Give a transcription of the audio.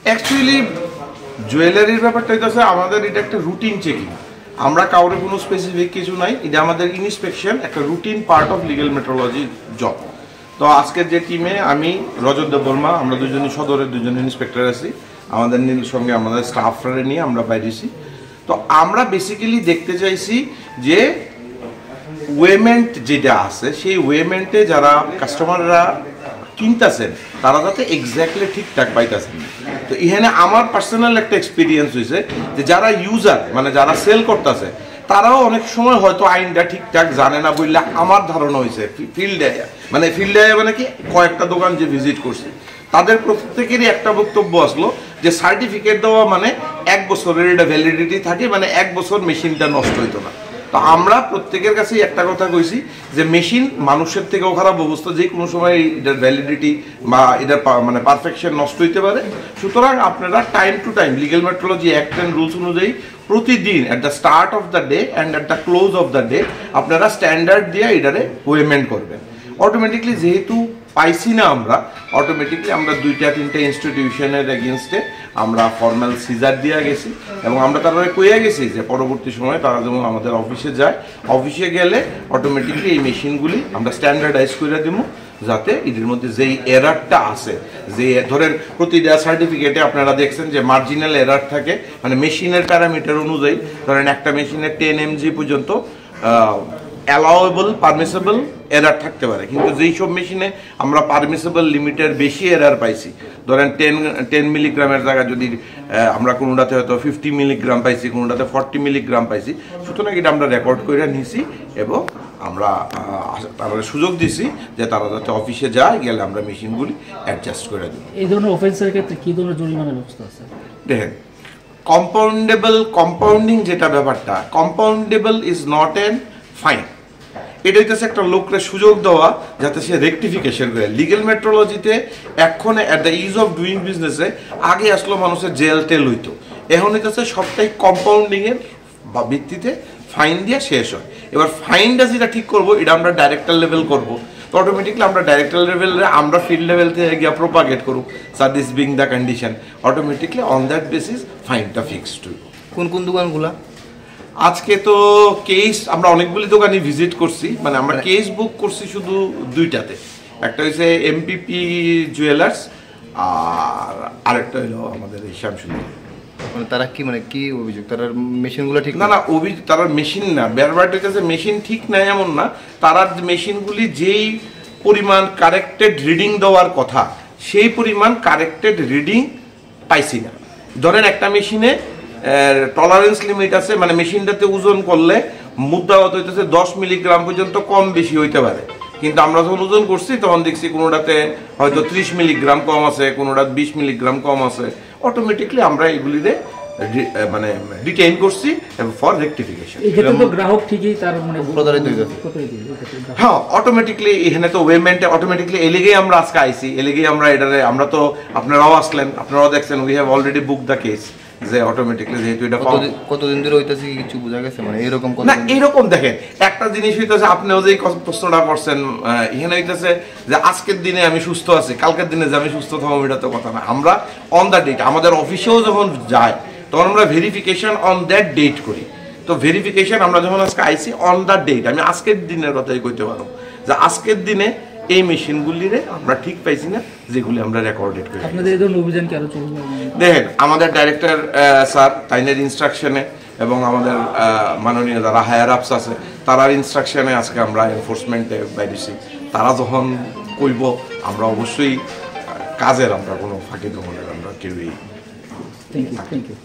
Actually জুয়েলারির ব্যাপারটা হচ্ছে আমাদের এটা একটা রুটিন চেকিং। আমরা কাউরে কোনো স্পেসিফিক কিছু নাই, এটা আমাদের ইন্সপেকশন একটা routine part of legal metrology job. তো আজকের যে টিমে আমি রজত দেববর্মা, আমরা দুজনই সদরের দুজন ইন্সপেক্টর আছি, আমাদের সঙ্গে আমাদের স্টাফরা নিয়ে আমরা বাইরেছি। তো আমরা বেসিক্যালি দেখতে চাইছি যে ওয়েমেন্ট যেটা আছে সেই ওয়েমেন্টে যারা কাস্টমাররা কিনতেছেন তারা যাতে এক্স্যাক্টলি ঠিকঠাক পাইতেছেন। তো এখানে আমার পার্সোনাল একটা এক্সপিরিয়েন্স হয়েছে যে যারা ইউজার মানে যারা সেল করতেছে তারাও অনেক সময় হয়তো আইনটা ঠিকঠাক জানে না বললে আমার ধারণা হয়েছে। ফিল্ডে মানে কি কয়েকটা দোকান যে ভিজিট করছে তাদের প্রত্যেকেরই একটা বক্তব্য আসলো যে সার্টিফিকেট দেওয়া মানে 1 বছরের এটা ভ্যালিডিটি থাকে, মানে 1 বছর মেশিনটা নষ্ট হইতো না। তো আমরা প্রত্যেকের কাছেই একটা কথা কইছি যে মেশিন মানুষের থেকেও খারাপ অবস্থা, যে কোনো সময় এটার ভ্যালিডিটি বা এটার মানে পারফেকশন নষ্ট হইতে পারে। সুতরাং আপনারা time to time legal metrology act and rules অনুযায়ী প্রতিদিন at the start of the day and at the close of the day আপনারা স্ট্যান্ডার্ড দিয়ে এটারে পেমেন্ট করবেন। অটোমেটিকলি যেহেতু পাইছি না আমরা, অটোমেটিকলি আমরা 2-3 ইনস্টিটিউশনের এগেনস্টে আমরা ফর্মাল সিজার দিয়ে গেছি এবং আমরা তারা কইয়া গেছি যে পরবর্তী সময়ে তারা যেমন আমাদের অফিসে যায়, অফিসে গেলে অটোমেটিকলি এই মেশিনগুলি আমরা স্ট্যান্ডার্ডাইজ করে দেবো, যাতে এদের মধ্যে যেই এরারটা আছে, যে ধরেন প্রতিটা সার্টিফিকেটে আপনারা দেখছেন যে মার্জিনাল এরার থাকে, মানে মেশিনের প্যারামিটার অনুযায়ী ধরেন একটা মেশিনের 10 mg পর্যন্ত অ্যালাউয়েবল পারমিসেবল এরার থাকতে পারে, কিন্তু যেই সব মেশিনে আমরা পারমিসেবল লিমিটের বেশি এরার পাইছি, ধরেন 10 মিলিগ্রামের জায়গায় যদি আমরা কোনোটাতে হয়তো 50 মিলিগ্রাম পাইছি, কোনোটাতে 40 মিলিগ্রাম পাইছি, সুতরাং এটা আমরা রেকর্ড করে নিছি এবং আমরা তারা সুযোগ দিছি যে তারা যাতে অফিসে যায়, গেলে আমরা মেশিনগুলি অ্যাডজাস্ট করে দিই। এই ধরনের অফেন্সের ক্ষেত্রে কী ধরনের জরিমানার ব্যবস্থা আছে? দেখেন, কম্পাউন্ডিং যেটা ব্যাপারটা, compoundable is not an fine. এটা হইতেছে একটা লোককে সুযোগ দেওয়া যাতে সে রেকটিফিকেশন করে। লিগ্যাল মেট্রোলজিতে এখন at the is of doing বিজনেসে আগে আসলো মানুষের জেল টেল হইতো, এখন হইতেছে সবটাই কম্পাউন্ডিংয়ের ভিত্তিতে ফাইন দিয়ে শেষ হয়। এবার ফাইনটা যেটা ঠিক করবো এটা আমরা ডাইরেক্টর লেভেল করবো, তো অটোমেটিকলি আমরা ডাইরেক্টর লেভেলে আমরা ফিল্ড লেভেল থেকে গিয়ে প্রোপাগেট করুক sir this being the condition, automatically on that basis ফাইনটা ফিক্সড হইব। কোন কোন দোকানগুলা? আজকে তো কেস আমরা অনেকগুলি দোকানে ভিজিট করছি, মানে আমরা কেস বুক করছি শুধু 2টাতে, একটা হচ্ছে এমপিপি জুয়েলার্স আর আরেকটা হলো আমাদের এই শ্যামসুন্দর। মানে তারা কি মানে কি অভিযোগ, তারা মেশিনগুলো ঠিক না তারা মেশিন না, বেরবাটের কাছে মেশিন ঠিক নাই এমন না, তারা মেশিনগুলি যেই পরিমাণ কারেক্টেড রিডিং দেওয়ার কথা সেই পরিমাণ কারেক্টেড রিডিং পাইছি না। ধরেন একটা মেশিনে টলারেন্স লিমিট আছে, মানে মেশিনটাতে ওজন করলে মুদ্রাগত হইতেছে 10 মিলিগ্রাম পর্যন্ত কম বেশি হইতে পারে, কিন্তু আমরা যখন ওজন করছি তখন দেখছি কোনোটাতে হয়তো 30 মিলিগ্রাম কম আছে, কোনোটা 20 মিলিগ্রাম কম আছে। অটোমেটিকলি আমরা এগুলিতে মানে ডিটেইন করছি ফর রেকটিফিকেশন। গ্রাহক ঠিকই তার মানে হ্যাঁ, অটোমেটিকলি এখানে তো ওয়েমেন্টে অটোমেটিকলি এলিগেই আমরা আজকে আইছি, এলিগেই আমরা এটারে আমরা তো আপনারাও আসলেন, আপনারাও দেখছেন we have already book the case, যে অটোমেটিকলি যেহেতু এটা কতদিন ধরে হইতাছে কিছু বোঝা গেছে? মানে এরকম না, এরকম দেখেন একটা জিনিস হইতেছে, আপনিও যে প্রশ্নটা করছেন এখানে হইতেছে যে আজকের দিনে আমি সুস্থ আছি, কালকের দিনে যে আমি সুস্থ থাকবো এটা তো কথা না। আমরা অন দ্য ডেট আমাদের অফিসেও যখন যায় তখন আমরা ভেরিফিকেশন অন দ্যাট ডেট করি। তো ভেরিফিকেশন আমরা যখন আজকে আইসি অন দ্য ডেট, আমি আজকের দিনের কথাই কইতে পারবো যে আজকের দিনে এই মেশিনগুলিরে আমরা ঠিক পাইছি না যেগুলি আমরা রেকর্ডেড করি। আপনাদের এই ধরনের অভিযান কি আরো চলবে? দেখেন, আমাদের ডাইরেক্টর স্যার তাইনের ইনস্ট্রাকশনে এবং আমাদের মাননীয় যারা হায়ার আপস আছে তারার ইনস্ট্রাকশনে আজকে আমরা এনফোর্সমেন্টে বাইরেছি। তারা যখন কইব আমরা অবশ্যই কাজের আমরা কোনো ফাঁকি দমনের আমরা কেউই। Thank you.